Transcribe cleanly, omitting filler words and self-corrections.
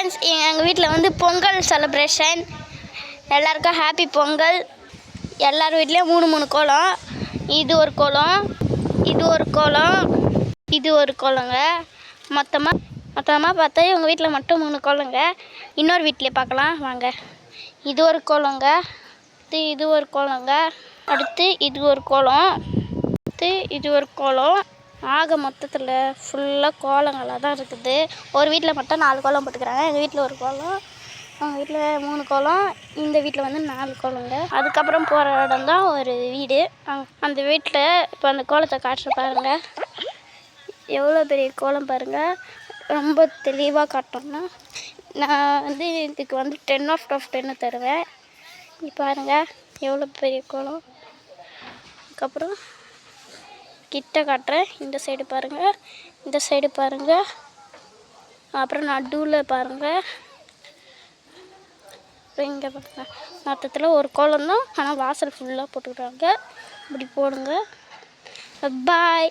Friends, எங்கள் வீட்டில் வந்து பொங்கல் செலிப்ரேஷன். எல்லாருக்கும் ஹாப்பி பொங்கல். எல்லார் வீட்லேயும் 3 கோலம். இது ஒரு கோலம், இது ஒரு கோலம், இது ஒரு கோலங்க. மொத்தமாக பார்த்தா எங்கள் வீட்டில் மட்டும் 3 கோலங்க. இன்னொரு வீட்டிலே பார்க்கலாம் வாங்க. இது ஒரு கோலங்க, இது ஒரு கோலங்க, அடுத்து இது ஒரு கோலம், அடுத்து இது ஒரு கோலம். ஆக மொத்தத்தில் ஃபுல்லாக கோலங்களாக தான் இருக்குது. ஒரு வீட்டில் மட்டும் 4 கோலம் போட்டுக்கிறாங்க. எங்கள் வீட்டில் ஒரு கோலம், அவங்க வீட்டில் 3 கோலம், இந்த வீட்டில் வந்து 4 கோலங்க. அதுக்கப்புறம் போகிற இடம் தான் ஒரு வீடு. அந்த வீட்டில் இப்போ அந்த கோலத்தை காட்டுற பாருங்க. எவ்வளோ பெரிய கோலம் பாருங்கள். ரொம்ப தெளிவாக காட்டணும்னா நான் வந்து இதுக்கு வந்து 10/10 தருவேன். பாருங்கள் எவ்வளோ பெரிய கோலம். அதுக்கப்புறம் கிட்ட காட்டுறேன். இந்த சைடு பாருங்கள், இந்த சைடு பாருங்கள், அப்புறம் நடுவில் பாருங்கள், அப்புறம் இங்கே பாருங்கள். மொத்தத்தில் ஒரு கோலம் தான், ஆனால் வாசல் ஃபுல்லாக போட்டுக்கிறாங்க. இப்படி போடுங்க. பாய்.